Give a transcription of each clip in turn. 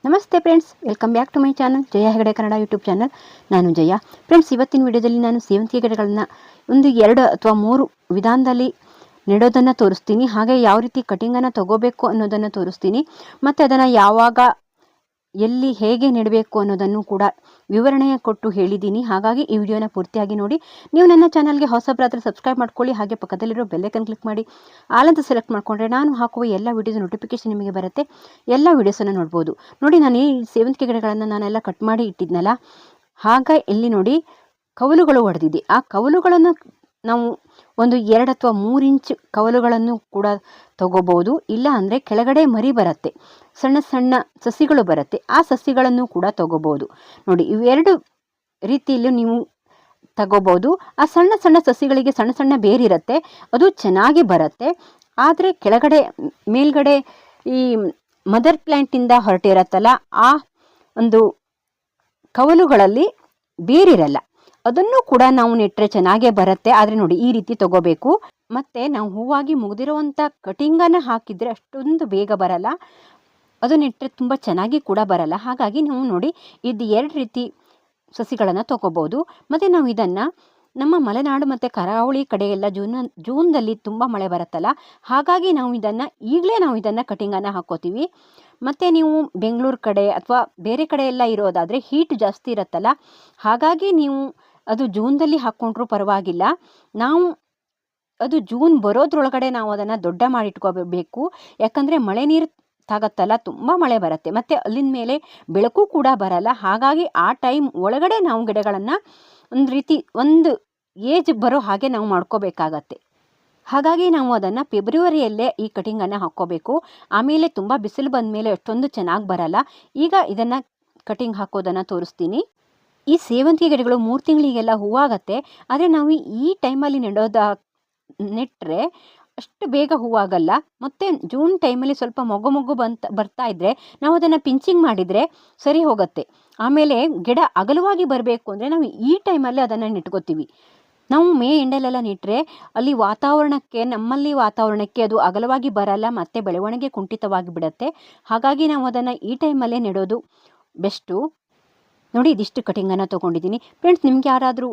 ನಮಸ್ತೆ friends, welcome back to my channel Jaya Hegde Kannada YouTube channel. ನಾನು Jaya. Friends, ಇವತ್ತಿನ ವಿಡಿಯೋದಲ್ಲಿ ನಾನು ಸೇವಂತಿಗೆ ಗಿಡಗಳನ್ನ ಒಂದು 2 ಅಥವಾ 3 ವಿಧಾನದಲ್ಲಿ ನೆಡೋದನ್ನು ತೋರಿಸ್ತೀನಿ. ಹಾಗೆ ಯಾವ ರೀತಿ ಕಟಿಂಗನ್ನು ತಗೋಬೇಕು ಅನ್ನೋದನ್ನು ತೋರಿಸ್ತೀನಿ. ಮತ್ತು ಅದನ್ನು ಯಾವಾಗ, ಎಲ್ಲಿ, ಹೇಗೆ ನೆಡಬೇಕು ಅನ್ನೋದನ್ನು ಕೂಡ ವಿವರಣೆ ಕೊಟ್ಟು ಹೇಳಿದ್ದೀನಿ. ಹಾಗಾಗಿ ಈ ವಿಡಿಯೋನ ಪೂರ್ತಿಯಾಗಿ ನೋಡಿ. ನೀವು ನನ್ನ ಚಾನಲ್ಗೆ ಹೊಸಬರಾದರೆ ಸಬ್ಸ್ಕ್ರೈಬ್ ಮಾಡ್ಕೊಳ್ಳಿ. ಹಾಗೆ ಪಕ್ಕದಲ್ಲಿರೋ ಬೆಲ್ಲೈಕನ್ ಕ್ಲಿಕ್ ಮಾಡಿ ಆಲ್ ಅಂತ ಸೆಲೆಕ್ಟ್ ಮಾಡಿಕೊಂಡ್ರೆ ನಾನು ಹಾಕುವ ಎಲ್ಲ ವಿಡಿಯೋದ ನೋಟಿಫಿಕೇಶನ್ ನಿಮಗೆ ಬರುತ್ತೆ. ಎಲ್ಲ ವಿಡಿಯೋಸನ್ನು ನೋಡ್ಬೋದು. ನೋಡಿ, ನಾನು ಈ ಸೇವಂತಿಗೆ ಗಿಡಗಳನ್ನು ನಾನೆಲ್ಲ ಕಟ್ ಮಾಡಿ ಇಟ್ಟಿದ್ನಲ್ಲ, ಹಾಗೆ ಇಲ್ಲಿ ನೋಡಿ ಕವಲುಗಳು ಹೊಡೆದಿದ್ದೆ. ಆ ಕವಲುಗಳನ್ನು ನಾವು ಒಂದು 2 ಅಥವಾ 3 ಇಂಚ್ ಕವಲುಗಳನ್ನು ಕೂಡ ತಗೋಬಹುದು. ಇಲ್ಲ ಅಂದರೆ ಕೆಳಗಡೆ ಮರಿ ಬರುತ್ತೆ, ಸಣ್ಣ ಸಣ್ಣ ಸಸಿಗಳು ಬರುತ್ತೆ, ಆ ಸಸಿಗಳನ್ನು ಕೂಡ ತಗೋಬಹುದು. ನೋಡಿ, ಇವೆರಡು ರೀತಿಯಲ್ಲಿ ನೀವು ತಗೋಬಹುದು. ಆ ಸಣ್ಣ ಸಣ್ಣ ಸಸಿಗಳಿಗೆ ಸಣ್ಣ ಸಣ್ಣ ಬೇರಿರುತ್ತೆ, ಅದು ಚೆನ್ನಾಗಿ ಬರುತ್ತೆ. ಆದರೆ ಕೆಳಗಡೆ ಮೇಲ್ಗಡೆ ಈ ಮದರ್ ಪ್ಲ್ಯಾಂಟಿಂದ ಹೊರಟಿರತ್ತಲ್ಲ, ಆ ಒಂದು ಕವಲುಗಳಲ್ಲಿ ಬೇರಿರಲ್ಲ. ಅದನ್ನು ಕೂಡ ನಾವು ನೆಟ್ಟರೆ ಚೆನ್ನಾಗೇ ಬರುತ್ತೆ. ಆದರೆ ನೋಡಿ, ಈ ರೀತಿ ತಗೋಬೇಕು. ಮತ್ತು ನಾವು ಹೂವಾಗಿ ಮುಗಿದಿರುವಂಥ ಕಟಿಂಗನ್ನು ಹಾಕಿದರೆ ಅಷ್ಟೊಂದು ಬೇಗ ಬರಲ್ಲ, ಅದು ನೆಟ್ಟರೆ ತುಂಬ ಚೆನ್ನಾಗಿ ಕೂಡ ಬರಲ್ಲ. ಹಾಗಾಗಿ ನಾವು ನೋಡಿ, ಇದು 2 ರೀತಿ ಸಸಿಗಳನ್ನು ತಗೋಬೋದು. ಮತ್ತು ನಾವು ಇದನ್ನು ನಮ್ಮ ಮಲೆನಾಡು ಮತ್ತು ಕರಾವಳಿ ಕಡೆ ಎಲ್ಲ ಜೂನ್ದಲ್ಲಿ ತುಂಬ ಮಳೆ ಬರುತ್ತಲ್ಲ, ಹಾಗಾಗಿ ನಾವು ಇದನ್ನು ಕಟಿಂಗನ್ನು ಹಾಕ್ಕೋತೀವಿ. ಮತ್ತು ನೀವು ಬೆಂಗಳೂರು ಕಡೆ ಅಥವಾ ಬೇರೆ ಕಡೆ ಎಲ್ಲ ಇರೋದಾದರೆ ಹೀಟ್ ಜಾಸ್ತಿ ಇರುತ್ತಲ್ಲ, ಹಾಗಾಗಿ ನೀವು ಅದು ಜೂನ್ದಲ್ಲಿ ಹಾಕ್ಕೊಂಡ್ರೂ ಪರವಾಗಿಲ್ಲ. ನಾವು ಅದು ಜೂನ್ ಬರೋದ್ರೊಳಗಡೆ ನಾವು ಅದನ್ನು ದೊಡ್ಡ ಮಾಡಿಟ್ಕೋಬೇಕು. ಯಾಕಂದರೆ ಮಳೆ ನೀರು ತಾಗತ್ತಲ್ಲ, ತುಂಬ ಮಳೆ ಬರುತ್ತೆ, ಮತ್ತು ಅಲ್ಲಿನ ಮೇಲೆ ಬೆಳಕು ಕೂಡ ಬರಲ್ಲ. ಹಾಗಾಗಿ ಆ ಟೈಮ್ ಒಳಗಡೆ ನಾವು ಗಿಡಗಳನ್ನು ಒಂದು ಏಜ್ ಬರೋ ಹಾಗೆ ನಾವು ಮಾಡ್ಕೋಬೇಕಾಗತ್ತೆ. ಹಾಗಾಗಿ ನಾವು ಅದನ್ನು ಫೆಬ್ರವರಿಯಲ್ಲೇ ಈ ಕಟಿಂಗನ್ನು ಹಾಕ್ಕೋಬೇಕು. ಆಮೇಲೆ ತುಂಬ ಬಿಸಿಲು ಬಂದ ಮೇಲೆ ಅಷ್ಟೊಂದು ಚೆನ್ನಾಗಿ ಬರಲ್ಲ. ಈಗ ಇದನ್ನು ಕಟಿಂಗ್ ಹಾಕೋದನ್ನು ತೋರಿಸ್ತೀನಿ. ಈ ಸೇವಂತಿಗೆ ಗಿಡಗಳು 3 ತಿಂಗಳಿಗೆಲ್ಲ ಹೂವಾಗತ್ತೆ. ಆದರೆ ನಾವು ಈ ಟೈಮಲ್ಲಿ ನೆಟ್ಟರೆ ಅಷ್ಟು ಬೇಗ ಹೂವಾಗಲ್ಲ. ಮತ್ತು ಜೂನ್ ಟೈಮಲ್ಲಿ ಸ್ವಲ್ಪ ಮೊಗ್ಗು ಬರ್ತಾ ಇದ್ದರೆ ನಾವು ಅದನ್ನು ಪಿಂಚಿಂಗ್ ಮಾಡಿದರೆ ಸರಿ ಹೋಗುತ್ತೆ. ಆಮೇಲೆ ಗಿಡ ಅಗಲವಾಗಿ ಬರಬೇಕು ಅಂದರೆ ನಾವು ಈ ಟೈಮಲ್ಲಿ ಅದನ್ನು ನೆಟ್ಕೋತೀವಿ. ನಾವು ಮೇ ಎಂಡಲ್ಲೆಲ್ಲ ನೆಟ್ಟರೆ ಅಲ್ಲಿ ನಮ್ಮಲ್ಲಿ ವಾತಾವರಣಕ್ಕೆ ಅದು ಅಗಲವಾಗಿ ಬರಲ್ಲ, ಮತ್ತು ಬೆಳವಣಿಗೆ ಕುಂಠಿತವಾಗಿ ಬಿಡುತ್ತೆ. ಹಾಗಾಗಿ ನಾವು ಅದನ್ನು ಈ ಟೈಮಲ್ಲೇ ನೆಡೋದು ಬೆಸ್ಟು. ನೋಡಿ, ಇದಿಷ್ಟು ಕಟಿಂಗನ್ನು ತೊಗೊಂಡಿದ್ದೀನಿ. ಫ್ರೆಂಡ್ಸ್, ನಿಮ್ಗೆ ಯಾರಾದರೂ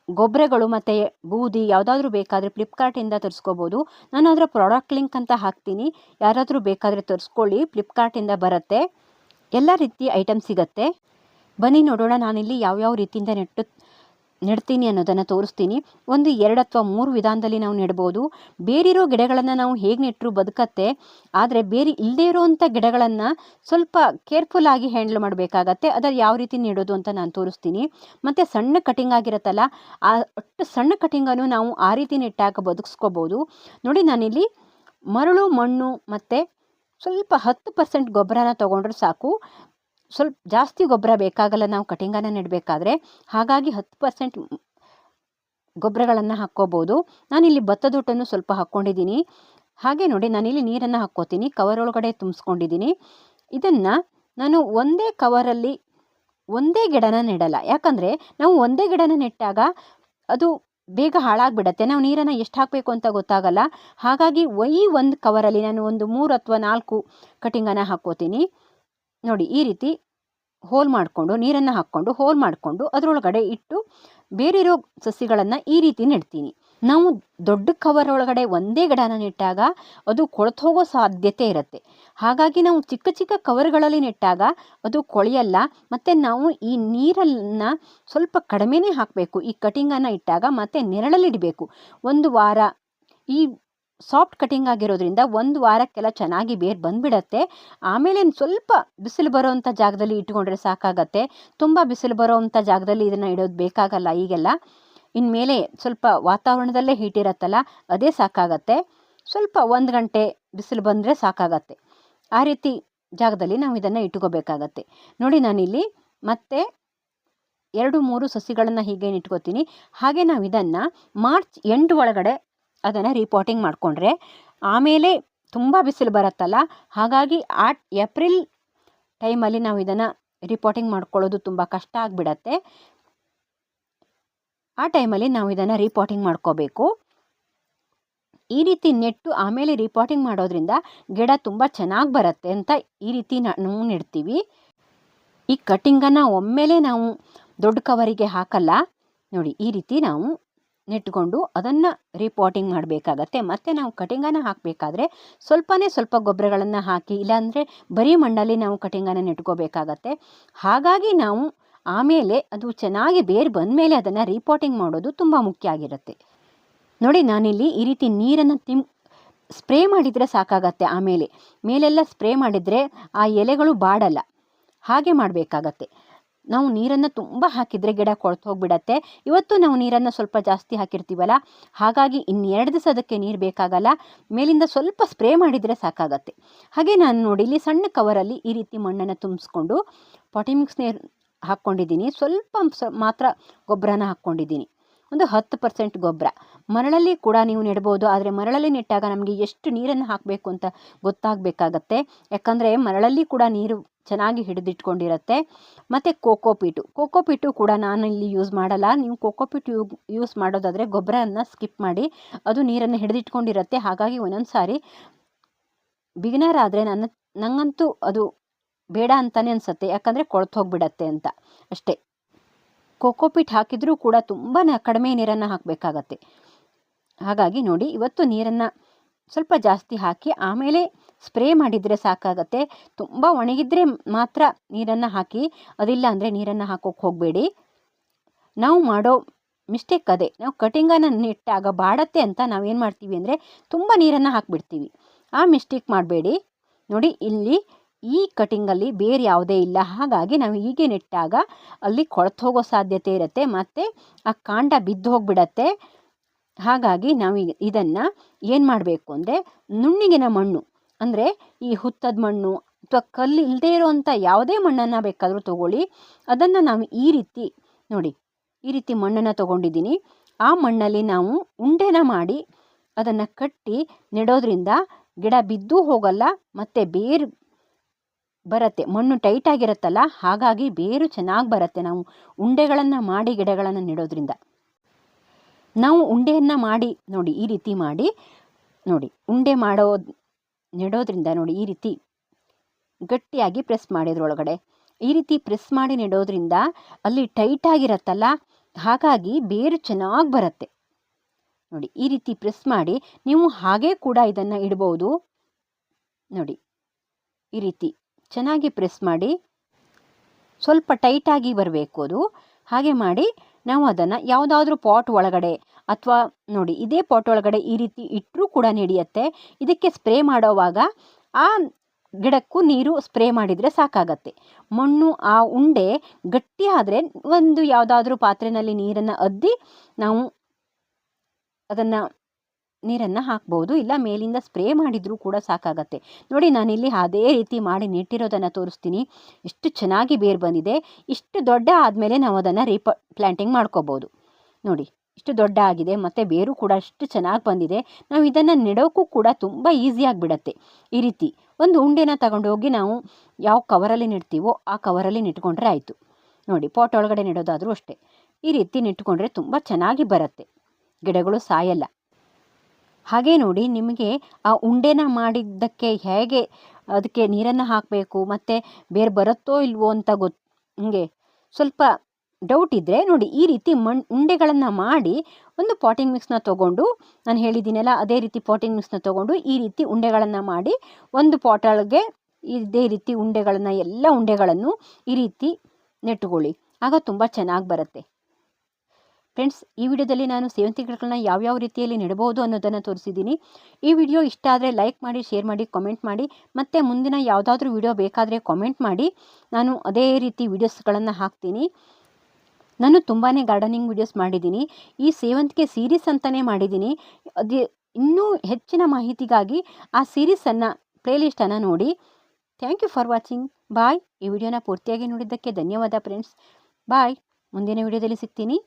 ಗೊಬ್ಬರಗಳು ಮತ್ತು ಬೂದಿ ಯಾವುದಾದ್ರೂ ಬೇಕಾದರೆ ಫ್ಲಿಪ್ಕಾರ್ಟಿಂದ ತರಿಸ್ಕೋಬೋದು. ನಾನು ಅದರ ಪ್ರಾಡಕ್ಟ್ ಲಿಂಕ್ ಅಂತ ಹಾಕ್ತೀನಿ, ಯಾರಾದರೂ ಬೇಕಾದರೆ ತರಿಸ್ಕೊಳ್ಳಿ. ಫ್ಲಿಪ್ಕಾರ್ಟಿಂದ ಬರುತ್ತೆ, ಎಲ್ಲ ರೀತಿ ಐಟಮ್ ಸಿಗುತ್ತೆ. ಬನ್ನಿ ನೋಡೋಣ, ನಾನಿಲ್ಲಿ ಯಾವ್ಯಾವ ರೀತಿಯಿಂದ ನೆಡ್ತೀನಿ ಅನ್ನೋದನ್ನು ತೋರಿಸ್ತೀನಿ. ಒಂದು 2 ಅಥವಾ 3 ವಿಧಾನದಲ್ಲಿ ನಾವು ನೆಡ್ಬೋದು. ಬೇರಿರೋ ಗಿಡಗಳನ್ನು ನಾವು ಹೇಗೆ ನೆಟ್ಟರೂ ಬದುಕತ್ತೆ. ಆದರೆ ಬೇರೆ ಇಲ್ಲದೇ ಇರೋವಂಥ ಗಿಡಗಳನ್ನು ಸ್ವಲ್ಪ ಕೇರ್ಫುಲ್ಲಾಗಿ ಹ್ಯಾಂಡಲ್ ಮಾಡಬೇಕಾಗತ್ತೆ. ಅದರ ಯಾವ ರೀತಿ ನೆಡೋದು ಅಂತ ನಾನು ತೋರಿಸ್ತೀನಿ. ಮತ್ತು ಸಣ್ಣ ಕಟಿಂಗ್ ಆಗಿರುತ್ತಲ್ಲ, ಅಷ್ಟು ಸಣ್ಣ ಕಟಿಂಗನ್ನು ನಾವು ಆ ರೀತಿ ನೆಟ್ಟಾಗ ಬದುಕಿಸ್ಕೋಬೋದು. ನೋಡಿ, ನಾನಿಲ್ಲಿ ಮರಳು, ಮಣ್ಣು ಮತ್ತು ಸ್ವಲ್ಪ 10% ಗೊಬ್ಬರನ ತೊಗೊಂಡ್ರೆ ಸಾಕು. ಸ್ವಲ್ಪ ಜಾಸ್ತಿ ಗೊಬ್ಬರ ಬೇಕಾಗಲ್ಲ ನಾವು ಕಟಿಂಗನ್ನು ನೆಡಬೇಕಾದ್ರೆ. ಹಾಗಾಗಿ 10% ಗೊಬ್ಬರಗಳನ್ನು ಹಾಕ್ಕೋಬೋದು. ನಾನಿಲ್ಲಿ ಭತ್ತದ ಹೊಟ್ಟನ್ನು ಸ್ವಲ್ಪ ಹಾಕ್ಕೊಂಡಿದ್ದೀನಿ. ಹಾಗೆ ನೋಡಿ, ನಾನಿಲ್ಲಿ ನೀರನ್ನು ಹಾಕ್ಕೋತೀನಿ, ಕವರ್ ಒಳಗಡೆ ತುಂಬಿಸ್ಕೊಂಡಿದ್ದೀನಿ. ಇದನ್ನು ನಾನು ಒಂದೇ ಕವರಲ್ಲಿ ಒಂದೇ ಗಿಡನ ನೆಡಲ್ಲ. ಯಾಕಂದರೆ ನಾವು ಒಂದೇ ಗಿಡನ ನೆಟ್ಟಾಗ ಅದು ಬೇಗ ಹಾಳಾಗಿಬಿಡತ್ತೆ, ನಾವು ನೀರನ್ನು ಎಷ್ಟು ಹಾಕಬೇಕು ಅಂತ ಗೊತ್ತಾಗಲ್ಲ. ಹಾಗಾಗಿ ಒಂದು ಕವರಲ್ಲಿ ನಾನು ಒಂದು 3 ಅಥವಾ 4 ಕಟಿಂಗನ್ನು ಹಾಕ್ಕೋತೀನಿ. ನೋಡಿ, ಈ ರೀತಿ ಹೋಲ್ ಮಾಡಿಕೊಂಡು ನೀರನ್ನು ಹಾಕ್ಕೊಂಡು ಹೋಲ್ ಮಾಡಿಕೊಂಡು ಅದರೊಳಗಡೆ ಇಟ್ಟು ಬೇರಿರೋ ಸಸಿಗಳನ್ನು ಈ ರೀತಿ ನೆಡ್ತೀನಿ. ನಾವು ದೊಡ್ಡ ಕವರ್ ಒಳಗಡೆ ಒಂದೇ ಗಿಡನ ನೆಟ್ಟಾಗ ಅದು ಕೊಳೆತು ಹೋಗೋ ಸಾಧ್ಯತೆ ಇರುತ್ತೆ. ಹಾಗಾಗಿ ನಾವು ಚಿಕ್ಕ ಚಿಕ್ಕ ಕವರ್ಗಳಲ್ಲಿ ನೆಟ್ಟಾಗ ಅದು ಕೊಳೆಯಲ್ಲ. ಮತ್ತು ನಾವು ಈ ನೀರನ್ನು ಸ್ವಲ್ಪ ಕಡಿಮೆನೇ ಹಾಕಬೇಕು ಈ ಕಟಿಂಗನ್ನು ಇಟ್ಟಾಗ. ಮತ್ತು ನೆರಳಲ್ಲಿಡಬೇಕು 1 ವಾರ. ಈ ಸಾಫ್ಟ್ ಕಟಿಂಗ್ ಆಗಿರೋದ್ರಿಂದ 1 ವಾರಕ್ಕೆಲ್ಲ ಚೆನ್ನಾಗಿ ಬೇರು ಬಂದುಬಿಡತ್ತೆ. ಆಮೇಲೆ ಸ್ವಲ್ಪ ಬಿಸಿಲು ಬರೋವಂಥ ಜಾಗದಲ್ಲಿ ಇಟ್ಕೊಂಡ್ರೆ ಸಾಕಾಗತ್ತೆ. ತುಂಬ ಬಿಸಿಲು ಬರೋವಂಥ ಜಾಗದಲ್ಲಿ ಇದನ್ನು ಇಡೋದು ಬೇಕಾಗಲ್ಲ ಈಗೆಲ್ಲ. ಇನ್ಮೇಲೆ ಸ್ವಲ್ಪ ವಾತಾವರಣದಲ್ಲೇ ಹೀಟ್ ಇರುತ್ತಲ್ಲ, ಅದೇ ಸಾಕಾಗತ್ತೆ. ಸ್ವಲ್ಪ 1 ಗಂಟೆ ಬಿಸಿಲು ಬಂದರೆ ಸಾಕಾಗತ್ತೆ. ಆ ರೀತಿ ಜಾಗದಲ್ಲಿ ನಾವು ಇದನ್ನು ಇಟ್ಕೋಬೇಕಾಗತ್ತೆ. ನೋಡಿ, ನಾನಿಲ್ಲಿ ಮತ್ತೆ 2-3 ಸಸಿಗಳನ್ನು ಹೀಗೆ ಇಟ್ಕೋತೀನಿ. ಹಾಗೆ ನಾವು ಇದನ್ನು ಮಾರ್ಚ್ ಎಂಡ್ ಒಳಗಡೆ ಅದನ್ನು ರೀಪಾಟಿಂಗ್ ಮಾಡಿಕೊಂಡ್ರೆ, ಆಮೇಲೆ ತುಂಬ ಬಿಸಿಲು ಬರುತ್ತಲ್ಲ, ಹಾಗಾಗಿ ಏಪ್ರಿಲ್ ಟೈಮಲ್ಲಿ ನಾವು ಇದನ್ನು ರೀಪಾಟಿಂಗ್ ಮಾಡ್ಕೊಳ್ಳೋದು ತುಂಬ ಕಷ್ಟ ಆಗಿಬಿಡತ್ತೆ. ಆ ಟೈಮಲ್ಲಿ ನಾವು ಇದನ್ನು ರೀಪಾಟಿಂಗ್ ಮಾಡ್ಕೋಬೇಕು. ಈ ರೀತಿ ನೆಟ್ಟು ಆಮೇಲೆ ರಿಪಾಟಿಂಗ್ ಮಾಡೋದ್ರಿಂದ ಗಿಡ ತುಂಬ ಚೆನ್ನಾಗಿ ಬರುತ್ತೆ ಅಂತ ಈ ರೀತಿ ನಾವು ನೆಡ್ತೀವಿ. ಈ ಕಟಿಂಗನ್ನು ಒಮ್ಮೆಲೇ ನಾವು ದೊಡ್ಡ ಕವರಿಗೆ ಹಾಕಲ್ಲ. ನೋಡಿ ಈ ರೀತಿ ನಾವು ನೆಟ್ಕೊಂಡು ಅದನ್ನು ರಿಪಾಟಿಂಗ್ ಮಾಡಬೇಕಾಗತ್ತೆ. ಮತ್ತು ನಾವು ಕಟಿಂಗನ್ನು ಹಾಕಬೇಕಾದ್ರೆ ಸ್ವಲ್ಪ ಗೊಬ್ಬರಗಳನ್ನು ಹಾಕಿ, ಇಲ್ಲಾಂದರೆ ಬರೀ ಮಣ್ಣಲ್ಲಿ ನಾವು ಕಟಿಂಗನ್ನು ನೆಟ್ಕೋಬೇಕಾಗತ್ತೆ. ಹಾಗಾಗಿ ನಾವು ಆಮೇಲೆ ಅದು ಚೆನ್ನಾಗಿ ಬೇರು ಬಂದ ಮೇಲೆ ಅದನ್ನು ರಿಪಾಟಿಂಗ್ ಮಾಡೋದು ತುಂಬ ಮುಖ್ಯ ಆಗಿರುತ್ತೆ. ನೋಡಿ ನಾನಿಲ್ಲಿ ಈ ರೀತಿ ನೀರನ್ನು ಸ್ಪ್ರೇ ಮಾಡಿದರೆ ಸಾಕಾಗತ್ತೆ. ಆಮೇಲೆ ಮೇಲೆಲ್ಲ ಸ್ಪ್ರೇ ಮಾಡಿದರೆ ಆ ಎಲೆಗಳು ಬಾಡಲ್ಲ. ಹಾಗೆ ಮಾಡಬೇಕಾಗತ್ತೆ. ನಾವು ನೀರನ್ನು ತುಂಬ ಹಾಕಿದರೆ ಗಿಡ ಕೊಳ್ತು ಹೋಗಿಬಿಡತ್ತೆ. ಇವತ್ತು ನಾವು ನೀರನ್ನು ಸ್ವಲ್ಪ ಜಾಸ್ತಿ ಹಾಕಿರ್ತೀವಲ್ಲ, ಹಾಗಾಗಿ ಇನ್ನೆರಡು ದಿವಸ ಅದಕ್ಕೆ ನೀರು ಬೇಕಾಗಲ್ಲ. ಮೇಲಿಂದ ಸ್ವಲ್ಪ ಸ್ಪ್ರೇ ಮಾಡಿದರೆ ಸಾಕಾಗತ್ತೆ. ಹಾಗೆ ನಾನು ನೋಡಿ ಇಲ್ಲಿ ಸಣ್ಣ ಕವರಲ್ಲಿ ಈ ರೀತಿ ಮಣ್ಣನ್ನು ತುಂಬಿಸ್ಕೊಂಡು ಪಾಟಿ ಮಿಕ್ಸ್ ನೀರು ಹಾಕ್ಕೊಂಡಿದ್ದೀನಿ. ಸ್ವಲ್ಪ ಮಾತ್ರ ಗೊಬ್ಬರನ ಹಾಕ್ಕೊಂಡಿದ್ದೀನಿ, ಒಂದು 10% ಗೊಬ್ಬರ. ಮರಳಲ್ಲಿ ಕೂಡ ನೀವು ನೆಡ್ಬೋದು, ಆದರೆ ಮರಳಲ್ಲಿ ನೆಟ್ಟಾಗ ನಮಗೆ ಎಷ್ಟು ನೀರನ್ನು ಹಾಕಬೇಕು ಅಂತ ಗೊತ್ತಾಗಬೇಕಾಗತ್ತೆ. ಯಾಕಂದರೆ ಮರಳಲ್ಲಿ ಕೂಡ ನೀರು ಚೆನ್ನಾಗಿ ಹಿಡಿದಿಟ್ಕೊಂಡಿರುತ್ತೆ. ಮತ್ತು ಕೋಕೋಪೀಟು ಕೂಡ ನಾನು ಇಲ್ಲಿ ಯೂಸ್ ಮಾಡಲ್ಲ. ನೀವು ಕೋಕೋಪೀಟ್ ಯೂಸ್ ಮಾಡೋದಾದರೆ ಗೊಬ್ಬರನ ಸ್ಕಿಪ್ ಮಾಡಿ, ಅದು ನೀರನ್ನು ಹಿಡಿದಿಟ್ಕೊಂಡಿರುತ್ತೆ. ಹಾಗಾಗಿ ಒಂದೊಂದು ಸಾರಿ ಬಿಗಿನರ್ ಆದರೆ ನನಗಂತೂ ಅದು ಬೇಡ ಅಂತಲೇ ಅನಿಸುತ್ತೆ, ಯಾಕಂದರೆ ಕೊಳ್ತು ಹೋಗಿಬಿಡತ್ತೆ ಅಂತ ಅಷ್ಟೇ. ಕೋಕೋಪೀಟ್ ಹಾಕಿದರೂ ಕೂಡ ತುಂಬ ಕಡಿಮೆ ನೀರನ್ನು ಹಾಕಬೇಕಾಗತ್ತೆ. ಹಾಗಾಗಿ ನೋಡಿ ಇವತ್ತು ನೀರನ್ನು ಸ್ವಲ್ಪ ಜಾಸ್ತಿ ಹಾಕಿ ಆಮೇಲೆ ಸ್ಪ್ರೇ ಮಾಡಿದರೆ ಸಾಕಾಗತ್ತೆ. ತುಂಬ ಒಣಗಿದ್ರೆ ಮಾತ್ರ ನೀರನ್ನು ಹಾಕಿ, ಅದಿಲ್ಲ ಅಂದರೆ ನೀರನ್ನು ಹಾಕೋಕ್ಕೆ ಹೋಗಬೇಡಿ. ನಾವು ಮಾಡೋ ಮಿಸ್ಟೇಕ್ ಅದೇ, ನಾವು ಕಟಿಂಗನ್ನು ನೆಟ್ಟಾಗ ಬಾಡತ್ತೆ ಅಂತ ನಾವೇನು ಮಾಡ್ತೀವಿ ಅಂದರೆ ತುಂಬ ನೀರನ್ನು ಹಾಕಿಬಿಡ್ತೀವಿ. ಆ ಮಿಸ್ಟೇಕ್ ಮಾಡಬೇಡಿ. ನೋಡಿ ಇಲ್ಲಿ ಈ ಕಟಿಂಗಲ್ಲಿ ಬೇರೆ ಯಾವುದೇ ಇಲ್ಲ, ಹಾಗಾಗಿ ನಾವು ಹೀಗೆ ನೆಟ್ಟಾಗ ಅಲ್ಲಿ ಕೊಳ್ತು ಹೋಗೋ ಸಾಧ್ಯತೆ ಇರುತ್ತೆ ಮತ್ತು ಆ ಕಾಂಡ ಬಿದ್ದು ಹೋಗಿಬಿಡತ್ತೆ. ಹಾಗಾಗಿ ನಾವು ಇದನ್ನು ಏನು ಮಾಡಬೇಕು ಅಂದರೆ ನುಣ್ಣಿಗಿನ ಮಣ್ಣು, ಅಂದರೆ ಈ ಹುತ್ತದ ಮಣ್ಣು ಅಥವಾ ಕಲ್ಲು ಇಲ್ಲದೇ ಇರೋವಂಥ ಯಾವುದೇ ಮಣ್ಣನ್ನು ಬೇಕಾದರೂ ತೊಗೊಳ್ಳಿ. ಅದನ್ನು ನಾವು ಈ ರೀತಿ ನೋಡಿ ಈ ರೀತಿ ಮಣ್ಣನ್ನು ತೊಗೊಂಡಿದ್ದೀನಿ. ಆ ಮಣ್ಣಲ್ಲಿ ನಾವು ಉಂಡೆನ ಮಾಡಿ ಅದನ್ನು ಕಟ್ಟಿ ನೆಡೋದ್ರಿಂದ ಗಿಡ ಬಿದ್ದು ಹೋಗಲ್ಲ ಮತ್ತು ಬೇರು ಬರುತ್ತೆ. ಮಣ್ಣು ಟೈಟ್ ಆಗಿರುತ್ತಲ್ಲ, ಹಾಗಾಗಿ ಬೇರು ಚೆನ್ನಾಗಿ ಬರುತ್ತೆ. ನಾವು ಉಂಡೆಗಳನ್ನು ಮಾಡಿ ಗಿಡಗಳನ್ನು ನೆಡೋದ್ರಿಂದ, ನಾವು ಉಂಡೆಯನ್ನು ಮಾಡಿ ನೋಡಿ ಈ ರೀತಿ ಮಾಡಿ ನೋಡಿ ಉಂಡೆ ನೆಡೋದ್ರಿಂದ ನೋಡಿ ಈ ರೀತಿ ಗಟ್ಟಿಯಾಗಿ ಪ್ರೆಸ್ ಮಾಡಿದ್ರೊಳಗಡೆ ಈ ರೀತಿ ಪ್ರೆಸ್ ಮಾಡಿ ನೆಡೋದ್ರಿಂದ ಅಲ್ಲಿ ಟೈಟ್ ಆಗಿರತ್ತಲ್ಲ, ಹಾಗಾಗಿ ಬೇರು ಚೆನ್ನಾಗಿ ಬರುತ್ತೆ. ನೋಡಿ ಈ ರೀತಿ ಪ್ರೆಸ್ ಮಾಡಿ ನೀವು ಹಾಗೆ ಕೂಡ ಇದನ್ನು ಇಡ್ಬೋದು. ನೋಡಿ ಈ ರೀತಿ ಚೆನ್ನಾಗಿ ಪ್ರೆಸ್ ಮಾಡಿ, ಸ್ವಲ್ಪ ಟೈಟಾಗಿ ಬರಬೇಕು ಅದು. ಹಾಗೆ ಮಾಡಿ ನಾವು ಅದನ್ನು ಯಾವುದಾದ್ರೂ ಪಾಟ್ ಒಳಗಡೆ ಅಥವಾ ನೋಡಿ ಇದೇ ಪಾಟ್ ಒಳಗಡೆ ಈ ರೀತಿ ಇಟ್ಟರೂ ಕೂಡ ನಡೆಯುತ್ತೆ. ಇದಕ್ಕೆ ಸ್ಪ್ರೇ ಮಾಡೋವಾಗ ಆ ಗಿಡಕ್ಕೂ ನೀರು ಸ್ಪ್ರೇ ಮಾಡಿದರೆ ಸಾಕಾಗತ್ತೆ. ಮಣ್ಣು ಆ ಉಂಡೆ ಗಟ್ಟಿ ಆದರೆ ಒಂದು ಯಾವುದಾದ್ರೂ ಪಾತ್ರೆಯಲ್ಲಿ ನೀರನ್ನು ಅದ್ದಿ ನಾವು ಅದನ್ನು ನೀರನ್ನು ಹಾಕ್ಬೋದು, ಇಲ್ಲ ಮೇಲಿಂದ ಸ್ಪ್ರೇ ಮಾಡಿದರೂ ಕೂಡ ಸಾಕಾಗತ್ತೆ. ನೋಡಿ ನಾನಿಲ್ಲಿ ಅದೇ ರೀತಿ ಮಾಡಿ ನೆಟ್ಟಿರೋದನ್ನು ತೋರಿಸ್ತೀನಿ. ಎಷ್ಟು ಚೆನ್ನಾಗಿ ಬೇರು ಬಂದಿದೆ. ಇಷ್ಟು ದೊಡ್ಡ ಆದಮೇಲೆ ನಾವು ಅದನ್ನು ಪ್ಲ್ಯಾಂಟಿಂಗ್ ಮಾಡ್ಕೋಬೋದು. ನೋಡಿ ಇಷ್ಟು ದೊಡ್ಡ ಆಗಿದೆ ಮತ್ತು ಬೇರು ಕೂಡ ಅಷ್ಟು ಚೆನ್ನಾಗಿ ಬಂದಿದೆ. ನಾವು ಇದನ್ನು ನೆಡೋಕ್ಕೂ ಕೂಡ ತುಂಬ ಈಸಿಯಾಗಿ ಬಿಡುತ್ತೆ. ಈ ರೀತಿ ಒಂದು ಉಂಡೆನ ತಗೊಂಡೋಗಿ ನಾವು ಯಾವ ಕವರಲ್ಲಿ ನೆಡ್ತೀವೋ ಆ ಕವರಲ್ಲಿ ನೆಟ್ಕೊಂಡ್ರೆ ಆಯಿತು. ನೋಡಿ ಪಾಟ್ ಒಳಗಡೆ ನೆಡೋದಾದರೂ ಅಷ್ಟೇ, ಈ ರೀತಿ ನೆಟ್ಕೊಂಡ್ರೆ ತುಂಬ ಚೆನ್ನಾಗಿ ಬರುತ್ತೆ, ಗಿಡಗಳು ಸಾಯಲ್ಲ. ಹಾಗೆ ನೋಡಿ ನಿಮಗೆ ಆ ಉಂಡೆನ ಮಾಡಿದ್ದಕ್ಕೆ ಹೇಗೆ ಅದಕ್ಕೆ ನೀರನ್ನು ಹಾಕಬೇಕು ಮತ್ತು ಬೇರೆ ಬರುತ್ತೋ ಇಲ್ವೋ ಅಂತ ನಿಮಗೆ ಸ್ವಲ್ಪ ಡೌಟ್ ಇದ್ದರೆ ನೋಡಿ ಈ ರೀತಿ ಉಂಡೆಗಳನ್ನು ಮಾಡಿ ಒಂದು ಪಾಟಿಂಗ್ ಮಿಕ್ಸ್ನ ತೊಗೊಂಡು, ನಾನು ಹೇಳಿದ್ದೀನಲ್ಲ ಅದೇ ರೀತಿ ಪಾಟಿಂಗ್ ಮಿಕ್ಸ್ನ ತೊಗೊಂಡು ಈ ರೀತಿ ಉಂಡೆಗಳನ್ನು ಮಾಡಿ ಒಂದು ಪಾಟೊಳಗೆ ಇದೇ ರೀತಿ ಎಲ್ಲ ಉಂಡೆಗಳನ್ನು ಈ ರೀತಿ ನೆಟ್ಟುಕೊಳ್ಳಿ, ಆಗ ತುಂಬ ಚೆನ್ನಾಗಿ ಬರುತ್ತೆ. ಫ್ರೆಂಡ್ಸ್, ಈ ವಿಡಿಯೋದಲ್ಲಿ ನಾನು ಸೇವಂತಿಗೆ ಗಿಡಗಳನ್ನ ಯಾವ್ಯಾವ ರೀತಿಯಲ್ಲಿ ನೆಡಬಹುದು ಅನ್ನೋದನ್ನು ತೋರಿಸಿದ್ದೀನಿ. ಈ ವಿಡಿಯೋ ಇಷ್ಟ ಆದರೆ ಲೈಕ್ ಮಾಡಿ, ಶೇರ್ ಮಾಡಿ, ಕಾಮೆಂಟ್ ಮಾಡಿ. ಮತ್ತು ಮುಂದಿನ ಯಾವುದಾದ್ರೂ ವಿಡಿಯೋ ಬೇಕಾದರೆ ಕಾಮೆಂಟ್ ಮಾಡಿ, ನಾನು ಅದೇ ರೀತಿ ವಿಡಿಯೋಸ್ಗಳನ್ನು ಹಾಕ್ತೀನಿ. ನಾನು ತುಂಬಾ ಗಾರ್ಡನಿಂಗ್ ವಿಡಿಯೋಸ್ ಮಾಡಿದ್ದೀನಿ. ಈ ಸೇವಂತಿಗೆ ಸೀರೀಸ್ ಅಂತಲೇ ಮಾಡಿದ್ದೀನಿ. ಇನ್ನೂ ಹೆಚ್ಚಿನ ಮಾಹಿತಿಗಾಗಿ ಆ ಸೀರೀಸನ್ನು ಪ್ಲೇಲಿಸ್ಟನ್ನು ನೋಡಿ. Thank you for watching. Bye. ಈ ವಿಡಿಯೋನ ಪೂರ್ತಿಯಾಗಿ ನೋಡಿದ್ದಕ್ಕೆ ಧನ್ಯವಾದ ಫ್ರೆಂಡ್ಸ್. ಬಾಯ್. ಮುಂದಿನ ವಿಡಿಯೋದಲ್ಲಿ ಸಿಗ್ತೀನಿ.